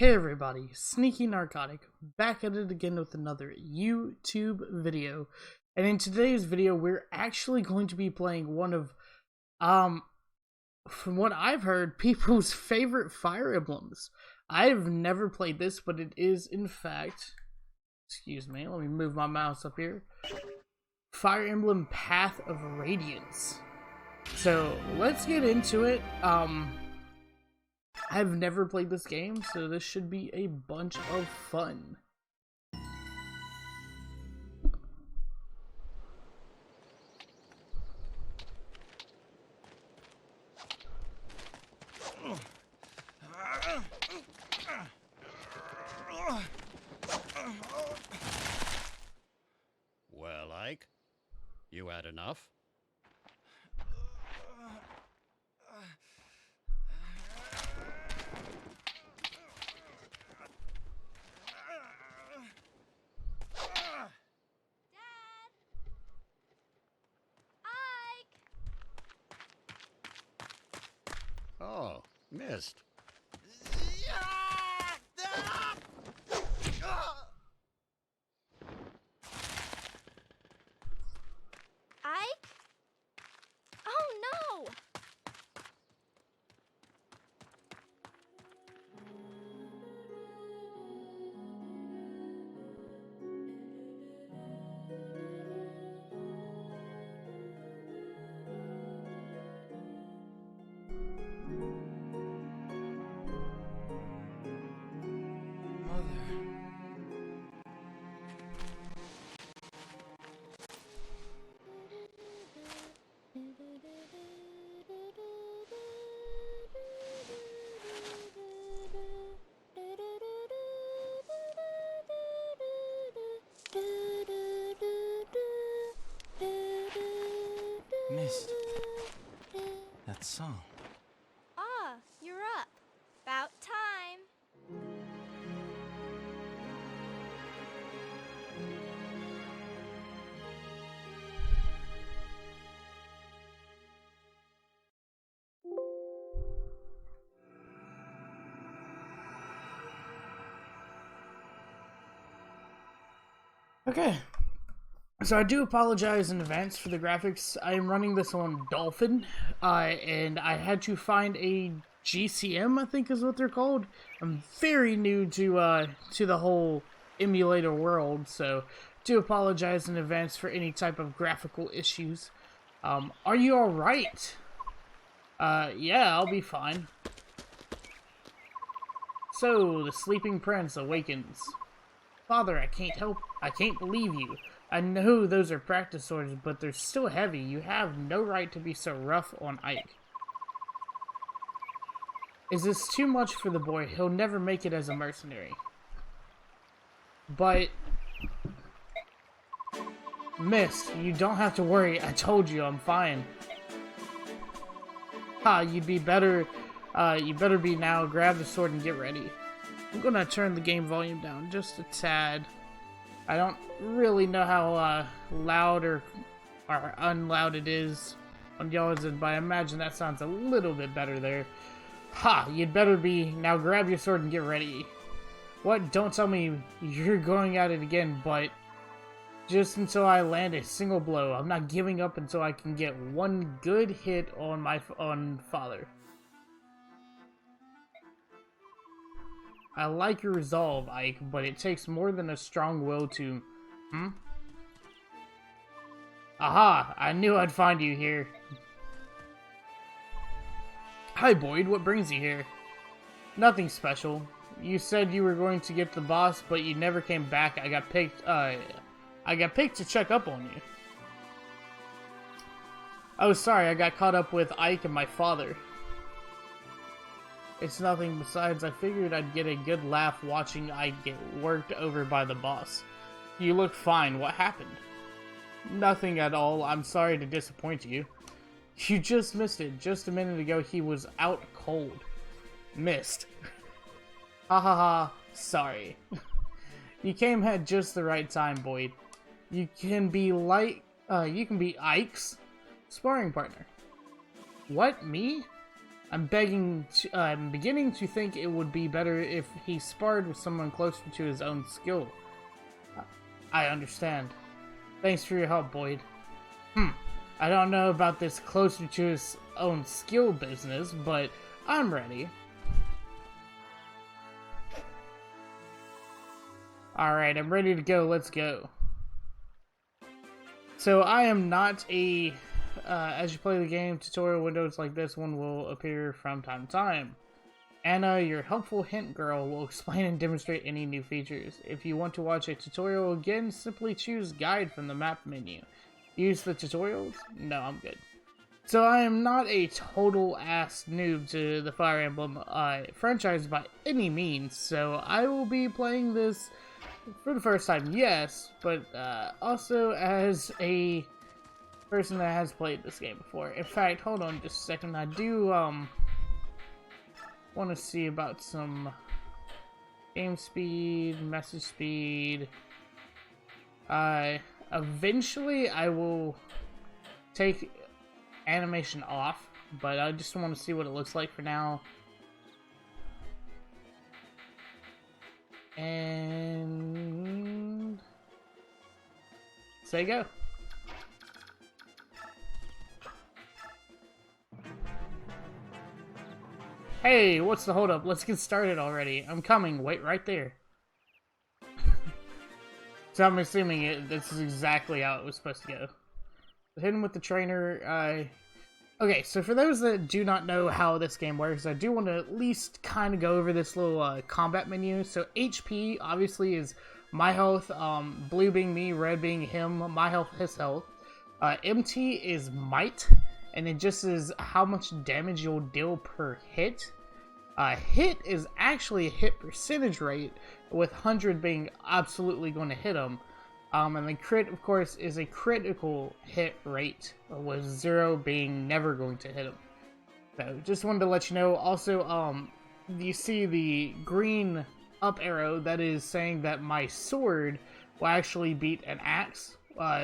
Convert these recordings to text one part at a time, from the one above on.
Hey everybody, Sneaky Narcotic, back at it again with another YouTube video. And in today's video, we're actually going to be playing one of, from what I've heard, people's favorite Fire Emblems. I've never played this, but it is in fact, excuse me, let me move my mouse up here, Fire Emblem Path of Radiance. So, let's get into it. I've never played this game, so this should be a bunch of fun. Well, Ike, you had enough? Oh, missed. Ike? Oh no! Missed that song. Ah, you're up. About time. Okay, so I do apologize in advance for the graphics. I am running this on Dolphin, and I had to find a GCM, I think is what they're called. I'm very new to the whole emulator world, so do apologize in advance for any type of graphical issues. Are you alright? Yeah, I'll be fine. So, the sleeping prince awakens. Father, I can't believe you. I know those are practice swords, but they're still heavy. You have no right to be so rough on Ike. Is this too much for the boy? He'll never make it as a mercenary. But... Mist, you don't have to worry. I told you, I'm fine. Ha, you better be now. Grab the sword and get ready. I'm gonna turn the game volume down just a tad. I don't really know how loud or unloud it is on y'all's end, but I imagine that sounds a little bit better there. Ha! You'd better be. Now grab your sword and get ready. What? Don't tell me you're going at it again, but just until I land a single blow. I'm not giving up until I can get one good hit on Father. I like your resolve, Ike, but it takes more than a strong will to... Aha! I knew I'd find you here. Hi, Boyd. What brings you here? Nothing special. You said you were going to get the boss, but you never came back. I got picked to check up on you. Oh, sorry. I got caught up with Ike and my father. It's nothing besides I figured I'd get a good laugh watching Ike get worked over by the boss. You look fine. What happened? Nothing at all. I'm sorry to disappoint you. You just missed it. Just a minute ago he was out cold. Missed. Ha ha ha. Sorry. You came at just the right time, Boyd. You can be Ike's sparring partner. What, me? I'm beginning to think it would be better if he sparred with someone closer to his own skill. I understand. Thanks for your help, Boyd. I don't know about this closer to his own skill business, but I'm ready. Alright, I'm ready to go. Let's go. So I am not a... as you play the game, tutorial windows like this one will appear from time to time. Anna, your helpful hint girl, will explain and demonstrate any new features. If you want to watch a tutorial again, simply choose Guide from the map menu. Use the tutorials? No, I'm good. So I am not a total ass noob to the Fire Emblem franchise by any means, so I will be playing this for the first time, yes, but also as a person that has played this game before. In fact, hold on just a second, I do want to see about some game speed, message speed. Eventually I will take animation off, but I just want to see what it looks like for now. And say go. Hey, what's the holdup? Let's get started already. I'm coming. Wait right there. So I'm assuming this is exactly how it was supposed to go. Hit him with the trainer. Okay, so for those that do not know how this game works, I do want to at least kind of go over this little combat menu. So HP, obviously, is my health, blue being me, red being him, my health, his health. MT is might, and it just is how much damage you'll deal per hit. Hit is actually a hit percentage rate, with 100 being absolutely going to hit him. And then crit, of course, is a critical hit rate, with 0 being never going to hit him. So, just wanted to let you know. Also, you see the green up arrow, that is saying that my sword will actually beat an axe,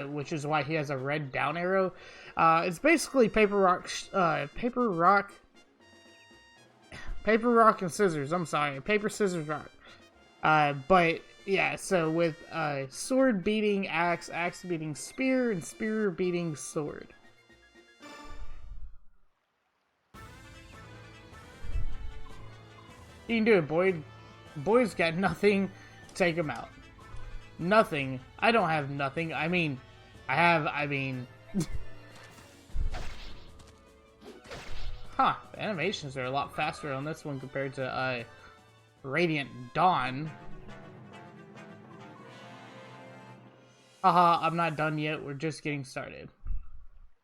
which is why he has a red down arrow. It's basically paper, rock, and scissors. I'm sorry, paper, scissors, rock. But yeah, so with sword beating axe, axe beating spear, and spear beating sword. You can do it, Boyd. Boyd's got nothing. Take him out. Nothing. I don't have nothing. I mean, Huh, the animations are a lot faster on this one compared to Radiant Dawn. Haha, I'm not done yet, we're just getting started.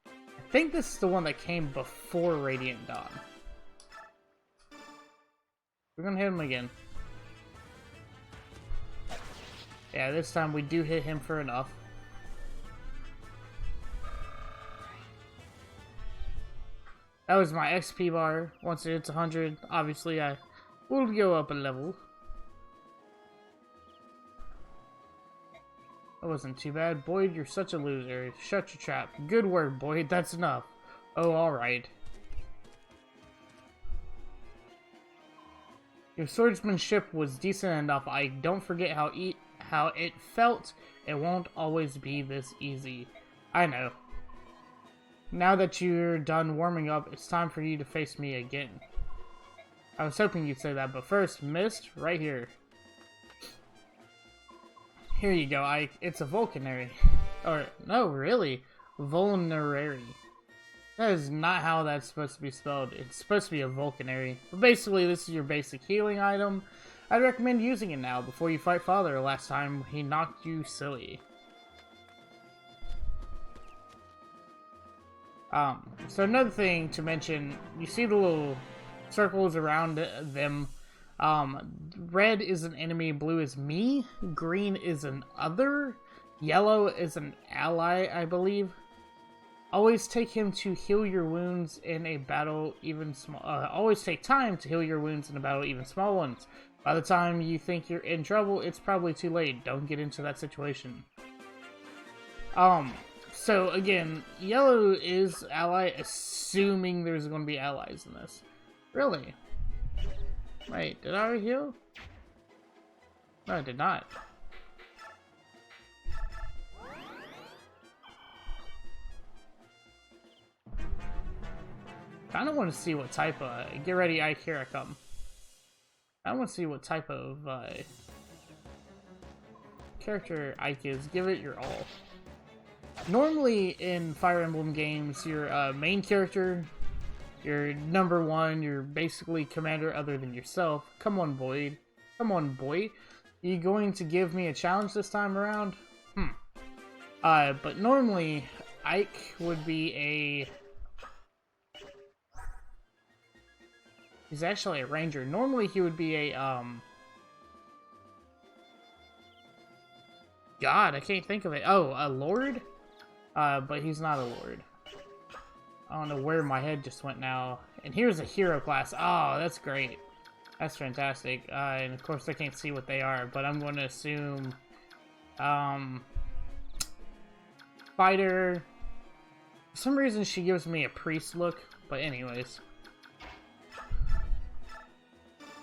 I think this is the one that came before Radiant Dawn. We're gonna hit him again. Yeah, this time we do hit him for enough. That was my XP bar. Once it hits 100, obviously I will go up a level. That wasn't too bad. Boyd, you're such a loser. Shut your trap. Good work, Boyd. That's enough. Oh, alright. Your swordsmanship was decent enough. I don't forget how it felt. It won't always be this easy. I know. Now that you're done warming up, it's time for you to face me again. I was hoping you'd say that, but first, Mist, right here. Here you go, it's a vulcanary. Or, no, really. Vulnerary. That is not how that's supposed to be spelled. It's supposed to be a vulcanary. But basically, this is your basic healing item. I'd recommend using it now before you fight Father last time he knocked you silly. So another thing to mention, you see the little circles around them. Red is an enemy, blue is me, green is an other, yellow is an ally, I believe. Always take him to heal your wounds in a battle, even small. Always take time to heal your wounds in a battle, even small ones. By the time you think you're in trouble, it's probably too late. Don't get into that situation. So again, yellow is ally, assuming there's going to be allies in this. Really? Wait, did I already heal? No, I did not. Kinda want to see what type of... Get ready, Ike, here I come. I want to see what type of character Ike is. Give it your all. Normally in Fire Emblem games, your main character, your number one, you're basically commander other than yourself. Come on, Boyd. Come on, boy. You going to give me a challenge this time around? But normally, Ike would be a... He's actually a ranger. Normally he would be a, God, I can't think of it. Oh, a lord? But he's not a lord. I don't know where my head just went now. And here's a hero class. Oh, that's great. That's fantastic. And of course I can't see what they are, but I'm going to assume, fighter. For some reason she gives me a priest look, but anyways.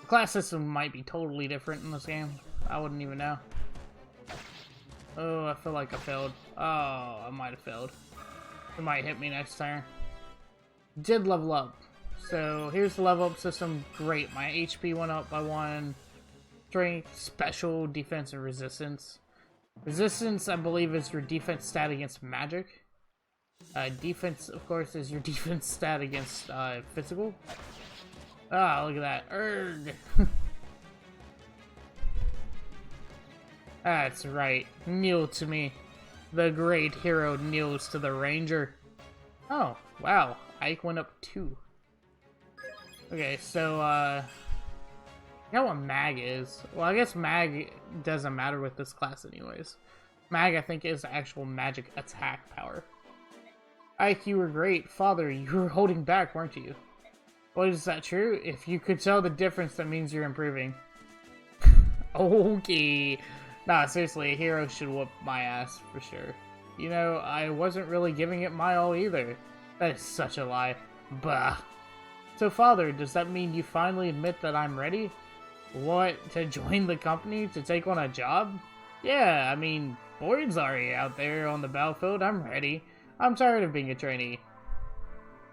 The class system might be totally different in this game. I wouldn't even know. Oh, I feel like I failed. Oh, I might have failed. It might hit me next turn. Did level up. So here's the level up system. Great. My HP went up by 1. Strength, special, defense, and resistance. Resistance, I believe, is your defense stat against magic. Defense, of course, is your defense stat against physical. Ah, look at that. Erg. That's right. Kneel to me. The great hero kneels to the ranger. Oh, wow. Ike went up 2. Okay, so, I know what mag is. Well, I guess mag doesn't matter with this class anyways. Mag, I think, is actual magic attack power. Ike, you were great. Father, you were holding back, weren't you? Well, is that true? If you could tell the difference, that means you're improving. Okay. Nah, seriously, a hero should whoop my ass, for sure. You know, I wasn't really giving it my all either. That is such a lie. Bah. So, Father, does that mean you finally admit that I'm ready? What, to join the company? To take on a job? Yeah, I mean, Boyd's already out there on the battlefield. I'm ready. I'm tired of being a trainee.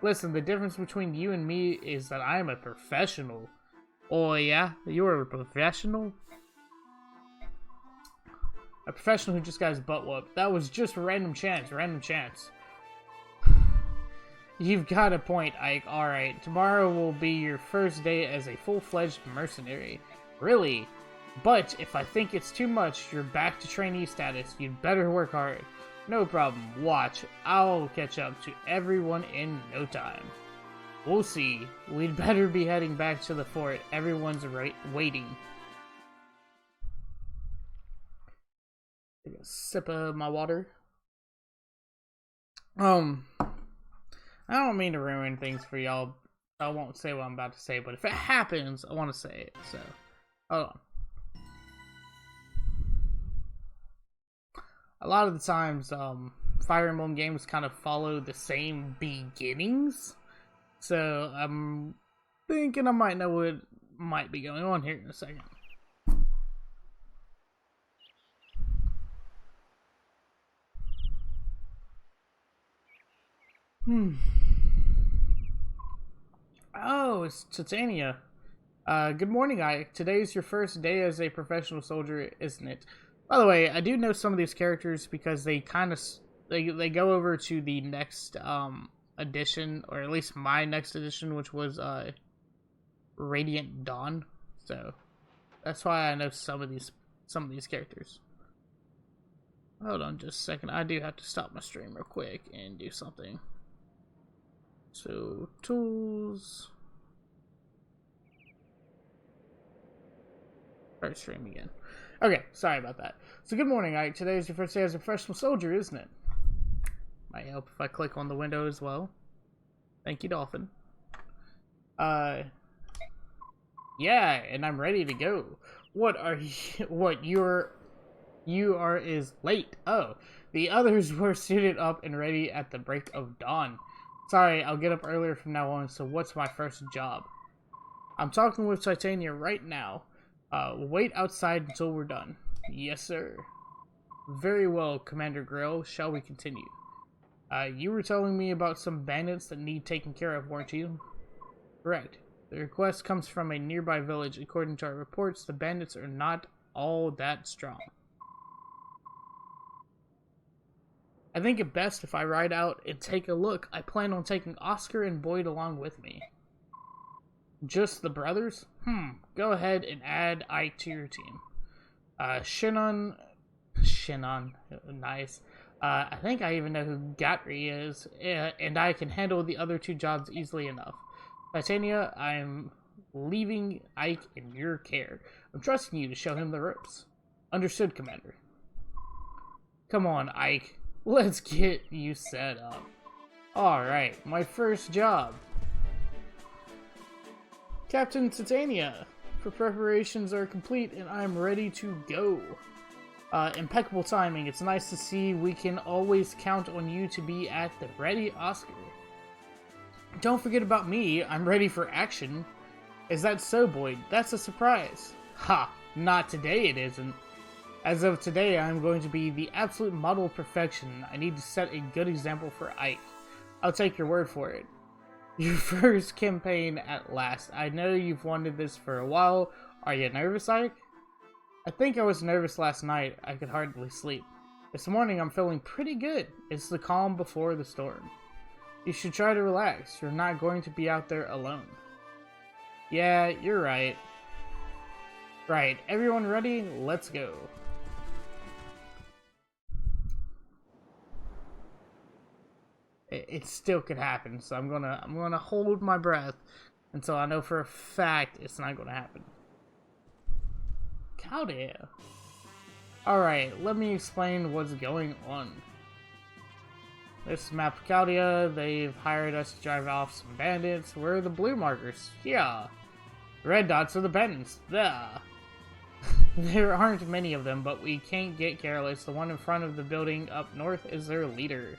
Listen, the difference between you and me is that I am a professional. Oh yeah? You're a professional? A professional who just got his butt whooped. That was just random chance, random chance. You've got a point, Ike. Alright, tomorrow will be your first day as a full-fledged mercenary. Really? But if I think it's too much, you're back to trainee status. You'd better work hard. No problem. Watch. I'll catch up to everyone in no time. We'll see. We'd better be heading back to the fort. Everyone's waiting. Take a sip of my water. I don't mean to ruin things for y'all. I won't say what I'm about to say, but if it happens, I want to say it. So, hold on. A lot of the times, Fire Emblem games kind of follow the same beginnings. So, I'm thinking I might know what might be going on here in a second. Oh, it's Titania. Good morning, Ike. Today's your first day as a professional soldier, isn't it? By the way, I do know some of these characters because they kind of they go over to the next edition, or at least my next edition, which was Radiant Dawn. So that's why I know some of these characters. Hold on just a second. I do have to stop my stream real quick and do something. So tools. Start stream again. Okay, sorry about that. So good morning, Ike. Today is your first day as a professional soldier, isn't it? Might help if I click on the window as well. Thank you, Dolphin. Yeah, and I'm ready to go. What are you? What you are is late. Oh, the others were suited up and ready at the break of dawn. Sorry, I'll get up earlier from now on. So what's my first job? I'm talking with Titania right now. Wait outside until we're done. Yes, sir. Very well, Commander Grill. Shall we continue? You were telling me about some bandits that need taken care of, weren't you? Correct. The request comes from a nearby village. According to our reports, the bandits are not all that strong. I think it best if I ride out and take a look. I plan on taking Oscar and Boyd along with me. Just the brothers? Go ahead and add Ike to your team. Shinnon, nice. I think I even know who Gatry is, and I can handle the other two jobs easily enough. Titania, I'm leaving Ike in your care. I'm trusting you to show him the ropes. Understood, Commander. Come on, Ike. Let's get you set up. Alright, my first job. Captain Titania, for preparations are complete and I'm ready to go. Impeccable timing. It's nice to see we can always count on you to be at the ready, Oscar. Don't forget about me. I'm ready for action. Is that so, Boyd? That's a surprise. Ha! Not today it isn't. As of today, I'm going to be the absolute model of perfection. I need to set a good example for Ike. I'll take your word for it. Your first campaign at last. I know you've wanted this for a while. Are you nervous, Ike? I think I was nervous last night. I could hardly sleep. This morning I'm feeling pretty good. It's the calm before the storm. You should try to relax. You're not going to be out there alone. Yeah, you're right. Right, everyone ready? Let's go. It still could happen, so I'm gonna hold my breath until I know for a fact it's not gonna happen. Chaldea. Alright, let me explain what's going on. This is map of Chaldea. They've hired us to drive off some bandits. We're the blue markers. Yeah. The red dots are the bandits. Yeah. There aren't many of them, but we can't get careless. The one in front of the building up north is their leader.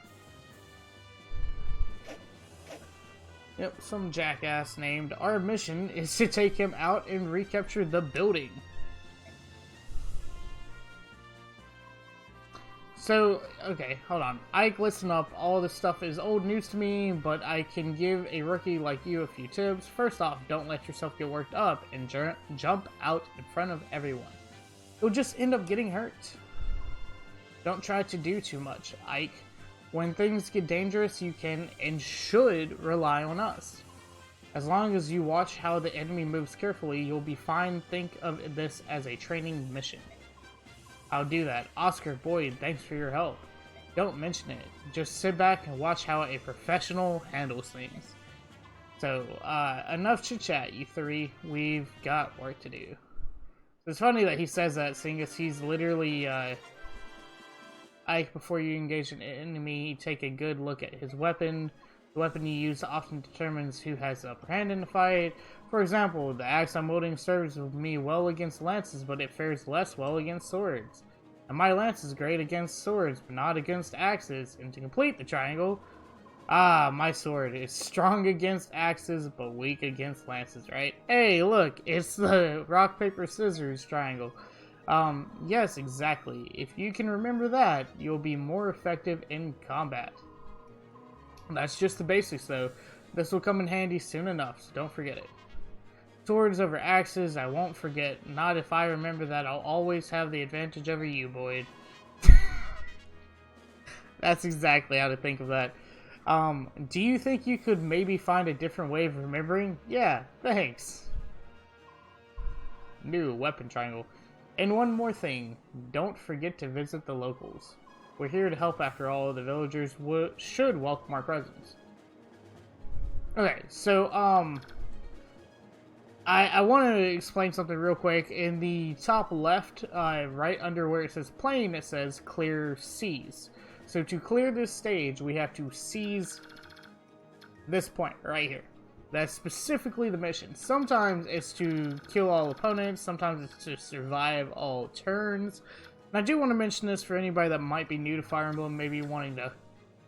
Yep, some jackass named. Our mission is to take him out and recapture the building. So, okay, hold on. Ike, listen up. All this stuff is old news to me, but I can give a rookie like you a few tips. First off, don't let yourself get worked up and jump out in front of everyone. You'll just end up getting hurt. Don't try to do too much, Ike. When things get dangerous, you can and should rely on us. As long as you watch how the enemy moves carefully, you'll be fine. Think of this as a training mission. I'll do that. Oscar, Boyd, thanks for your help. Don't mention it. Just sit back and watch how a professional handles things. So, enough chit-chat, you three. We've got work to do. It's funny that he says that, seeing as he's literally, Ike, before you engage an enemy, take a good look at his weapon. The weapon you use often determines who has the upper hand in the fight. For example, the axe I'm wielding serves me well against lances, but it fares less well against swords. And my lance is great against swords, but not against axes. And to complete the triangle, my sword is strong against axes, but weak against lances, right? Hey, look, it's the rock, paper, scissors triangle. Yes, exactly. If you can remember that, you'll be more effective in combat. That's just the basics, though. This will come in handy soon enough, so don't forget it. Swords over axes, I won't forget. Not if I remember that. I'll always have the advantage over you, Boyd. That's exactly how to think of that. Do you think you could maybe find a different way of remembering? Yeah, thanks. New weapon triangle. And one more thing, don't forget to visit the locals. We're here to help after all. The villagers should welcome our presence. Okay, so, I want to explain something real quick. In the top left, right under where it says plane, it says clear seas. So to clear this stage, we have to seize this point right here. That's specifically the mission. Sometimes it's to kill all opponents, sometimes it's to survive all turns. And I do want to mention this for anybody that might be new to Fire Emblem, maybe wanting to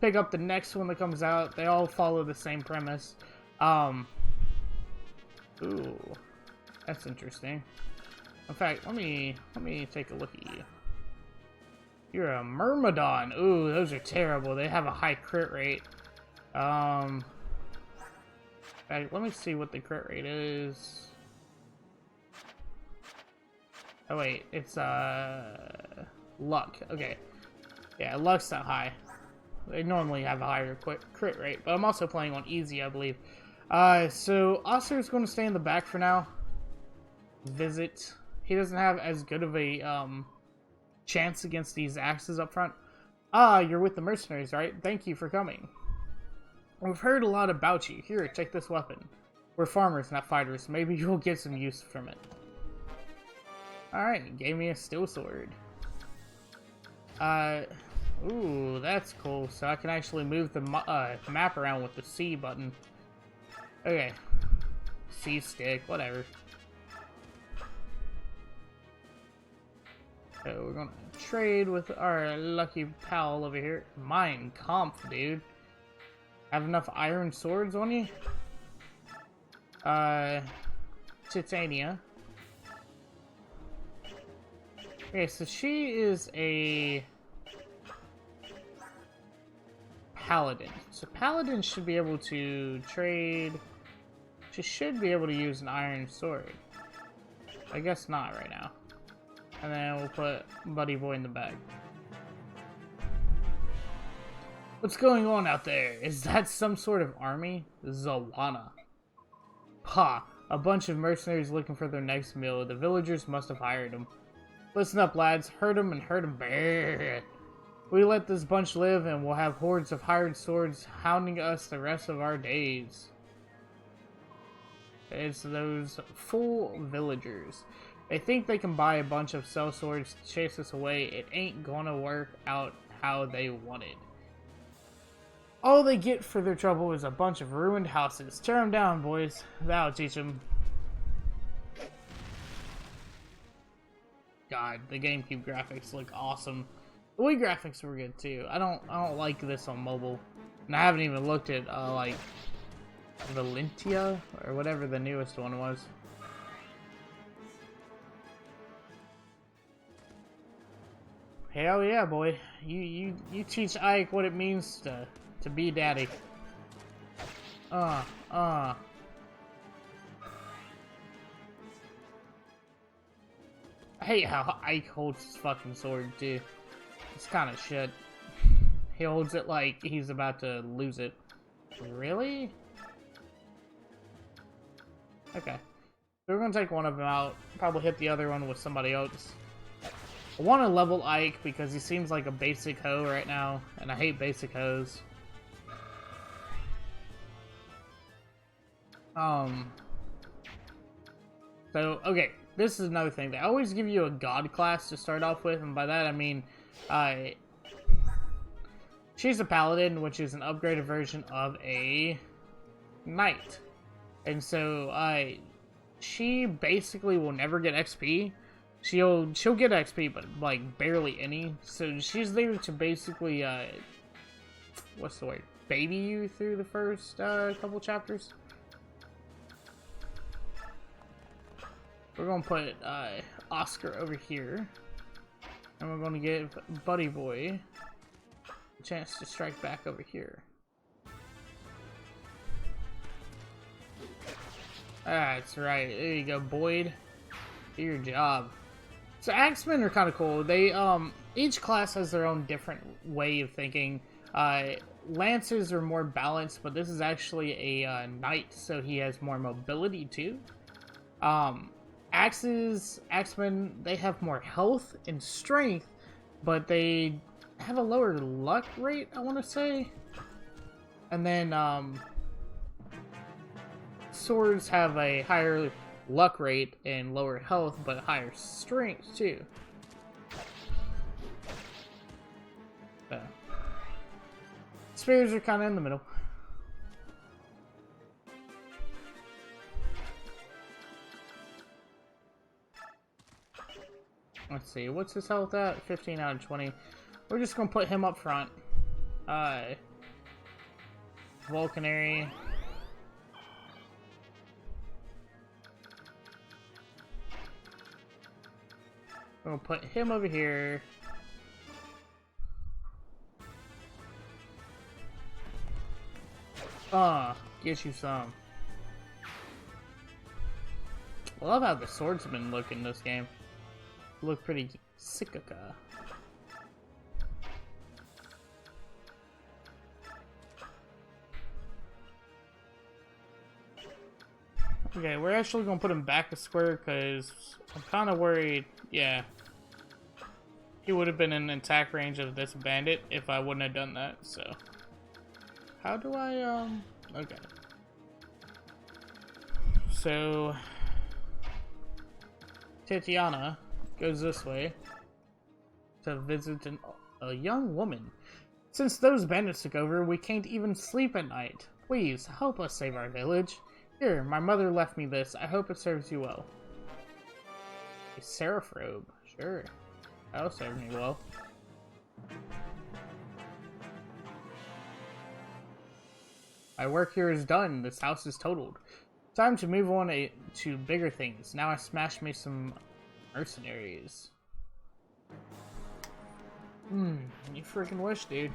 pick up the next one that comes out. They all follow the same premise. The Ooh, that's interesting. In fact, let me take a look at you. You're a Myrmidon. Ooh, those are terrible. They have a high crit rate. In fact, let me see what the crit rate is. Oh wait, it's luck. Okay. Yeah, luck's not high. They normally have a higher crit rate, but I'm also playing on easy, I believe. So Oscar's going to stay in the back for now. Visit. He doesn't have as good of a chance against these axes up front. Ah, you're with the mercenaries, right? Thank you for coming. We've heard a lot about you. Here, take this weapon. We're farmers, not fighters. Maybe you'll get some use from it. Alright, he gave me a steel sword. Ooh, that's cool. So I can actually move the map around with the C button. Okay. C stick, whatever. So we're gonna trade with our lucky pal over here. Mein Kampf, dude. Have enough iron swords on you? Titania. Okay, so she is a paladin. So paladins should be able to trade. She should be able to use an iron sword. I guess not right now. And then we'll put Buddy Boy in the bag. What's going on out there? Is that some sort of army? Zawana. Ha! A bunch of mercenaries looking for their next meal. The villagers must have hired them. Listen up, lads. Hurt them and hurt them bad. We let this bunch live and we'll have hordes of hired swords hounding us the rest of our days. It's those fool villagers. They think they can buy a bunch of sell swords to chase us away. It ain't gonna work out how they wanted. All they get for their trouble is a bunch of ruined houses. Tear them down, boys. That'll teach them. God, the GameCube graphics look awesome. The Wii graphics were good too. I don't like this on mobile, and I haven't even looked at like Valentia or whatever the newest one was. Hell yeah, boy! You teach Ike what it means to be daddy. I hate how Ike holds his fucking sword, too. It's kind of shit. He holds it like he's about to lose it. Really? Okay. So we're gonna take one of them out. Probably hit the other one with somebody else. I want to level Ike because he seems like a basic hoe right now, and I hate basic hoes. So, okay. This is another thing. They always give you a god class to start off with, and by that I mean, she's a paladin, which is an upgraded version of a knight. And so, she basically will never get XP. She'll get XP, but like barely any. So she's there to basically, what's the word? Baby you through the first couple chapters. We're gonna put Oscar over here, and we're gonna give Buddy Boy a chance to strike back over here. That's right. There you go, Boyd. Do your job. So axemen are kind of cool. They each class has their own different way of thinking. Lancers are more balanced, but this is actually a knight, so he has more mobility too. Axemen, they have more health and strength, but they have a lower luck rate, I want to say. And then, swords have a higher luck rate and lower health, but higher strength, too. So, spears are kind of in the middle. Let's see, what's his health at? 15 out of 20. We're just gonna put him up front. Vulcanary. We'll put him over here. Get you some. I love how the swordsmen look in this game. Look pretty sickaka. Okay, we're actually gonna put him back to square because I'm kind of worried. Yeah, he would have been in attack range of this bandit if I wouldn't have done that. So, how do I Okay. So, Tatiana goes this way to visit a young woman. Since those bandits took over, we can't even sleep at night. Please, help us save our village. Here, my mother left me this. I hope it serves you well. A seraph robe. Sure. That'll serve me well. My work here is done. This house is totaled. Time to move on to bigger things. Now I smash me some mercenaries. You freaking wish, dude.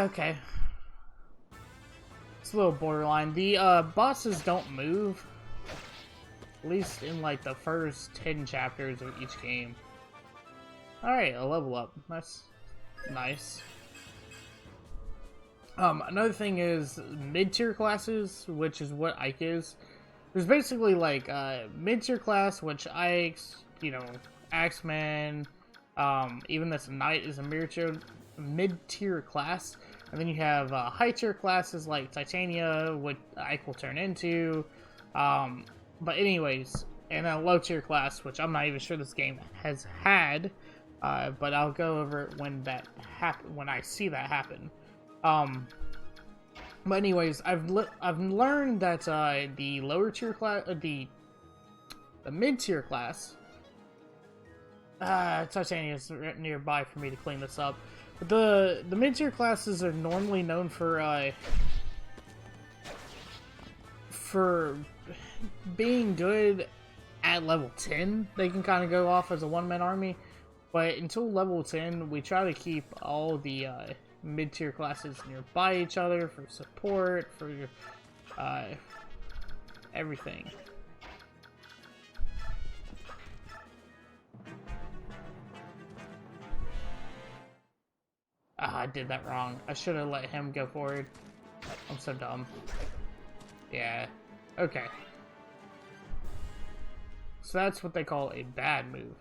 Okay. It's a little borderline. The bosses don't move. At least in like the first 10 chapters of each game. Alright, a level up. That's nice. Another thing is mid-tier classes, which is what Ike is. There's basically like mid-tier class, which Ike's, you know, Axeman, even this Knight is a mid-tier class, and then you have high-tier classes like Titania, what Ike will turn into, but anyways, and a low-tier class, which I'm not even sure this game has had, but I'll go over it when that when I see that happen. But anyways, I've learned that the lower-tier class, the mid-tier class, Titania's nearby for me to clean this up. But the mid-tier classes are normally known for being good at level 10. They can kind of go off as a one-man army, but until level 10, we try to keep all the mid-tier classes nearby each other for support, for everything. I did that wrong. I should have let him go forward. I'm so dumb. Yeah. Okay. So that's what they call a bad move.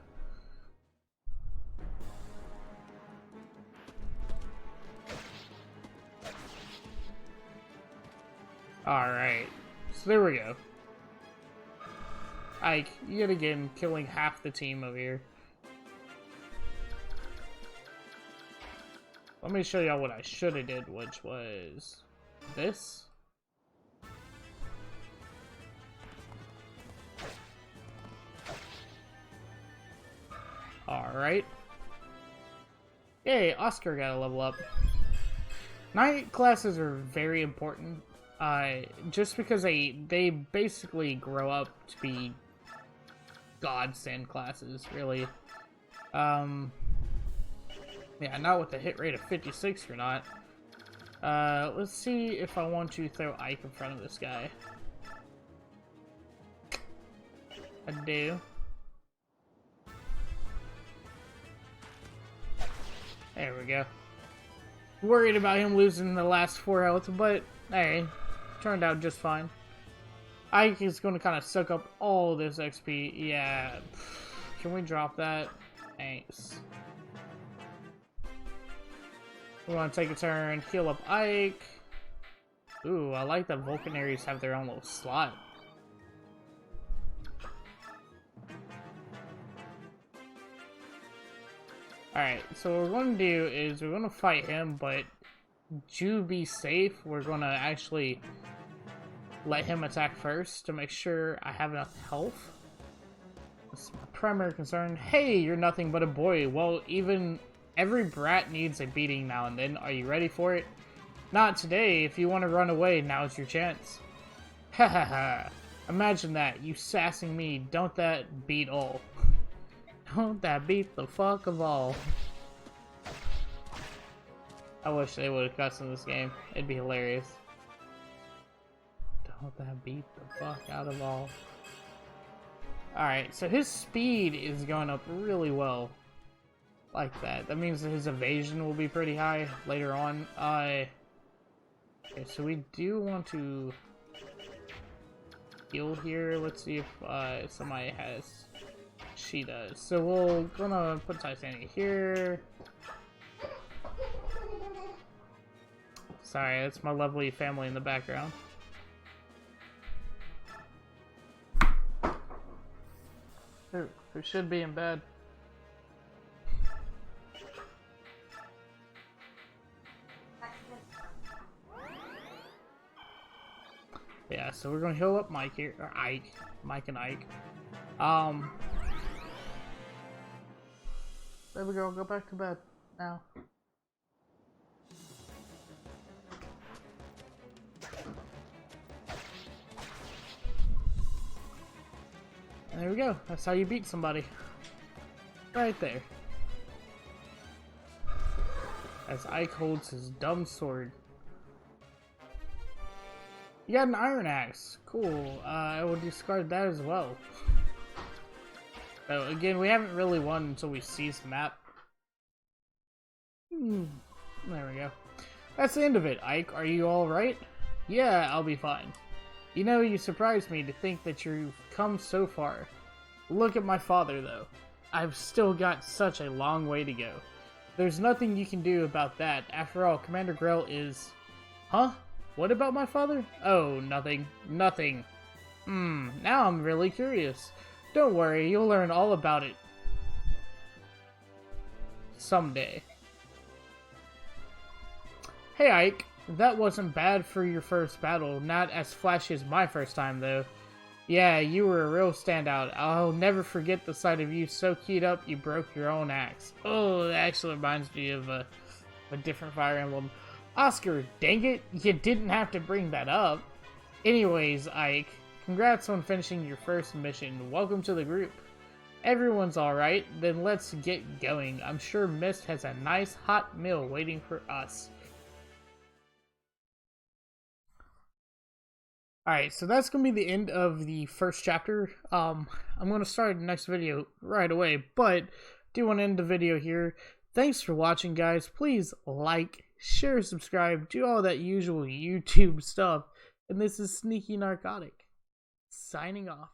Alright. So there we go. Ike, yet again, killing half the team over here. Let me show y'all what I should have did, which was this. Alright. Yay, Oscar got a level up. Knight classes are very important. Just because they basically grow up to be godsend classes, really. Yeah, not with a hit rate of 56 or not. Let's see if I want to throw Ike in front of this guy. I do. There we go. Worried about him losing the last 4 health, but hey, turned out just fine. Ike is going to kind of suck up all this XP. Yeah. Can we drop that? Thanks. We want to take a turn, heal up Ike. Ooh, I like that Vulcanaries have their own little slot. Alright, so what we're going to do is we're going to fight him, but to be safe, we're going to actually let him attack first to make sure I have enough health. That's my primary concern. Hey, you're nothing but a boy. Well, even every brat needs a beating now and then. Are you ready for it? Not today. If you want to run away, now's your chance. Ha ha ha. Imagine that. You sassing me. Don't that beat all. Don't that beat the fuck of all. I wish they would have cussed in this game. It'd be hilarious. Don't that beat the fuck out of all. Alright, so his speed is going up really well. Like that. That means that his evasion will be pretty high later on. Okay, so we do want to heal here. Let's see if somebody has. She does. So we're gonna put Titania here. Sorry, that's my lovely family in the background. Who should be in bed. Yeah, so we're gonna heal up Mike here, or Ike. Mike and Ike. There we go, go back to bed now. And there we go, that's how you beat somebody. Right there. As Ike holds his dumb sword. You got an iron axe. Cool. I will discard that as well. So again, we haven't really won until we seize the map. There we go. That's the end of it. Ike, are you alright? Yeah, I'll be fine. You know, you surprised me to think that you've come so far. Look at my father, though. I've still got such a long way to go. There's nothing you can do about that. After all, Commander Grell is... Huh? What about my father? Oh, nothing. Nothing. Now I'm really curious. Don't worry, you'll learn all about it. Someday. Hey Ike, that wasn't bad for your first battle. Not as flashy as my first time, though. Yeah, you were a real standout. I'll never forget the sight of you so keyed up you broke your own axe. Oh, that actually reminds me of a different Fire Emblem. Oscar, dang it, you didn't have to bring that up. Anyways, Ike, congrats on finishing your first mission. Welcome to the group. Everyone's alright, then let's get going. I'm sure Mist has a nice hot meal waiting for us. Alright, so that's going to be the end of the first chapter. I'm going to start the next video right away, but do want to end the video here. Thanks for watching, guys. Please like, share, subscribe, do all that usual YouTube stuff. And this is Sneaky Narcotic, signing off.